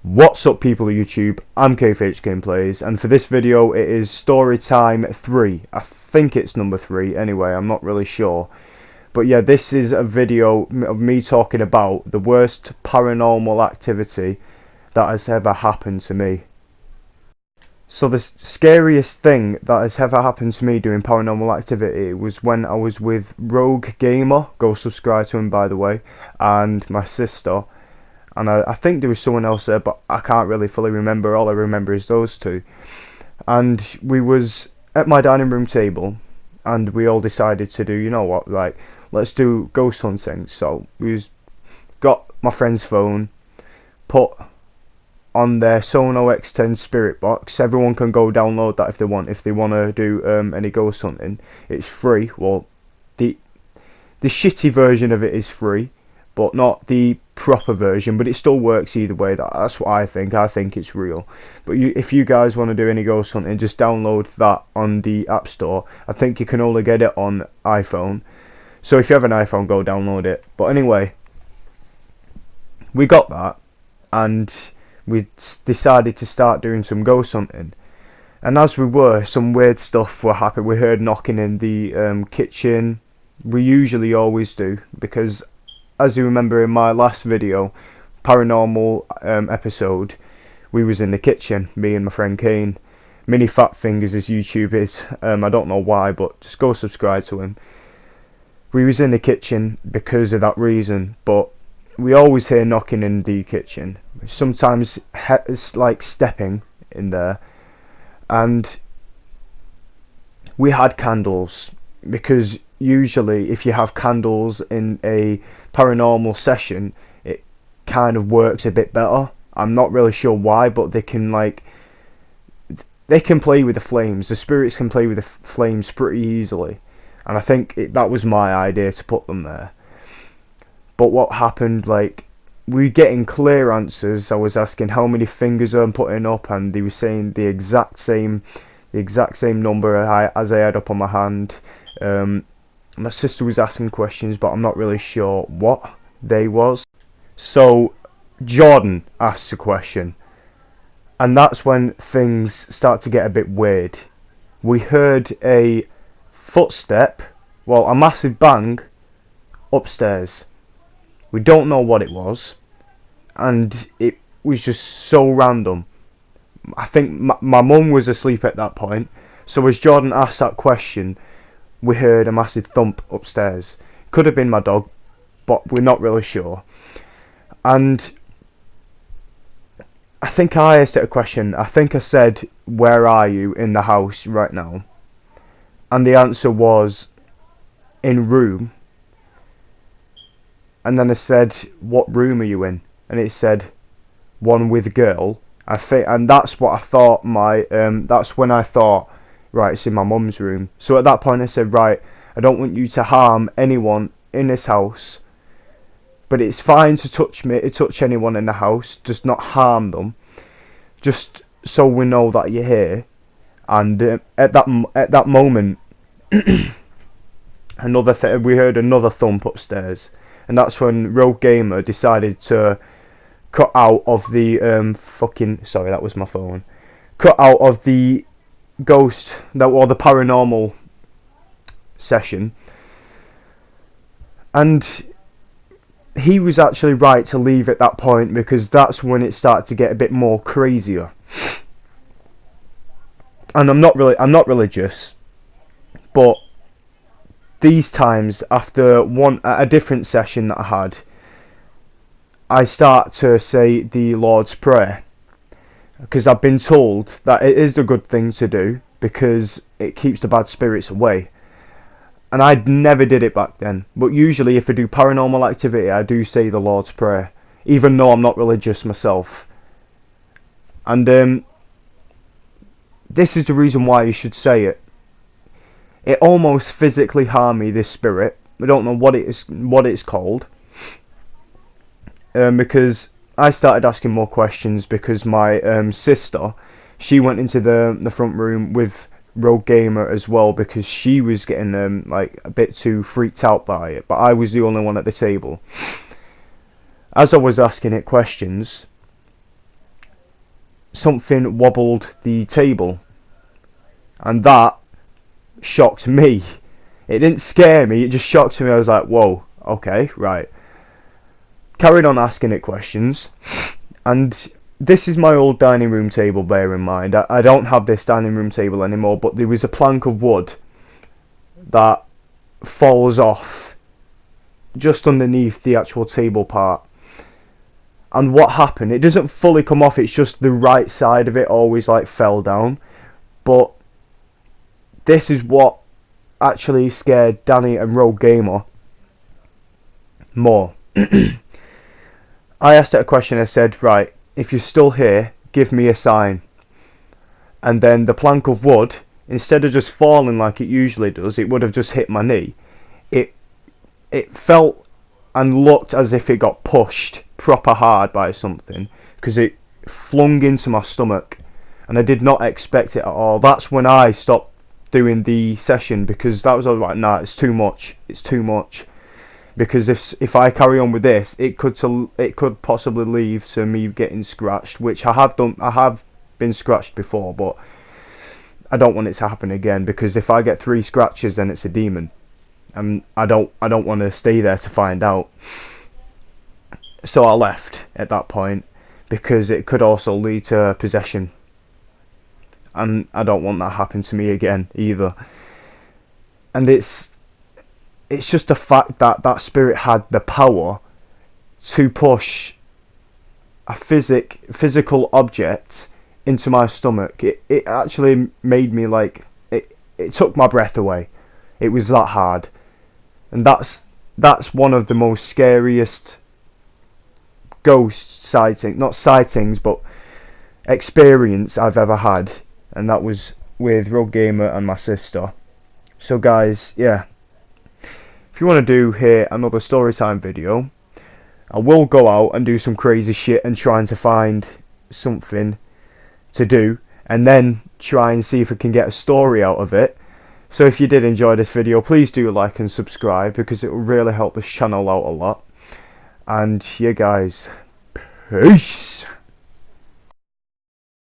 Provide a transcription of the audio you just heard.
What's up, people of YouTube? I'm KFH Gameplays, and for this video it is story time 3. I think it's number 3 anyway, I'm not really sure. But yeah, this is a video of me talking about the worst paranormal activity that has ever happened to me. So the scariest thing that has ever happened to me doing paranormal activity was when I was with Rogue Gamer, go subscribe to him by the way, and my sister. And I think there was someone else there, but I can't really fully remember. All I remember is those two. And we was at my dining room table, and we all decided to do, you know what, like, let's do ghost hunting. So we got my friend's phone, put on their Sono X10 Spirit Box. Everyone can go download that if they want. If they want to do any ghost hunting, it's free. Well, the shitty version of it is free, but not the proper version, but it still works either way. That's what I think. I think it's real. But if you guys want to do any ghost hunting, just download that on the App Store. I think you can only get it on iPhone, so if you have an iPhone, go download it. But anyway, we got that, and we decided to start doing some ghost hunting. And as we were, some weird stuff were happening. We heard knocking in the kitchen. We usually always do, because as you remember in my last video, paranormal episode, we was in the kitchen, me and my friend Kane. Mini Fat Fingers his YouTube is, I don't know why, but just go subscribe to him. We was in the kitchen because of that reason, but we always hear knocking in the kitchen. Sometimes it's like stepping in there, and we had candles, because usually if you have candles in a paranormal session, it kind of works a bit better. I'm not really sure why, but they can play with the flames. The spirits can play with the flames pretty easily, and I think that was my idea to put them there. But what happened, like, we were getting clear answers. I was asking how many fingers I'm putting up, and they were saying the exact same number as I had up on my hand. My sister was asking questions, but I'm not really sure what they was. So Jordan asked a question, and that's when things start to get a bit weird. We heard a footstep, well, a massive bang upstairs. We don't know what it was, and it was just so random. I think my mum was asleep at that point, so as Jordan asked that question, we heard a massive thump upstairs. Could have been my dog, but we're not really sure. And I think I asked it a question. I think I said, "Where are you in the house right now?" And the answer was, "In room." And then I said, "What room are you in?" And it said, "One with girl." And that's what I thought. That's when I thought, right, it's in my mum's room. So at that point I said, right, I don't want you to harm anyone in this house, but it's fine to touch anyone in the house, just not harm them, just so we know that you're here. And at that moment, we heard another thump upstairs, and that's when Rogue Gamer decided to cut out of the sorry, that was my phone. Cut out of the ghost or the paranormal session, and he was actually right to leave at that point, because that's when it started to get a bit more crazier. And I'm not religious, but these times, after a different session that I had, I start to say the Lord's Prayer, because I've been told that it is the good thing to do, because it keeps the bad spirits away. And I never did it back then, but usually if I do paranormal activity, I do say the Lord's Prayer, even though I'm not religious myself. And this is the reason why you should say it. It almost physically harmed me, this spirit. I don't know what it's called, because I started asking more questions, because my sister, she went into the front room with Rogue Gamer as well, because she was getting like a bit too freaked out by it, but I was the only one at the table. As I was asking it questions, something wobbled the table, and that shocked me. It didn't scare me, it just shocked me. I was like, whoa, okay, right. Carried on asking it questions, and this is my old dining room table, bear in mind. I don't have this dining room table anymore, but there was a plank of wood that falls off just underneath the actual table part. And what happened, it doesn't fully come off, it's just the right side of it always like fell down. But this is what actually scared Danny and Rogue Gamer more. I asked it a question. I said, right, if you're still here, give me a sign. And then the plank of wood, instead of just falling like it usually does, it would have just hit my knee. It felt and looked as if it got pushed proper hard by something, because it flung into my stomach, and I did not expect it at all. That's when I stopped doing the session, because that was like, nah, it's too much. It's too much. Because if I carry on with this, it could possibly lead to me getting scratched, which I have done. I have been scratched before, but I don't want it to happen again, because if I get 3 scratches, then it's a demon, and I don't want to stay there to find out. So I left at that point, because it could also lead to possession, and I don't want that to happen to me again either. And it's just the fact that that spirit had the power to push a physical object into my stomach. It actually made me like, it took my breath away. It was that hard. And that's one of the most scariest ghost sighting, not sightings, but experience I've ever had. And that was with Rogue Gamer and my sister. So guys, yeah, if you want to do here another storytime video, I will go out and do some crazy shit and trying to find something to do, and then try and see if I can get a story out of it. So if you did enjoy this video, please do like and subscribe, because it will really help this channel out a lot. And yeah guys, peace.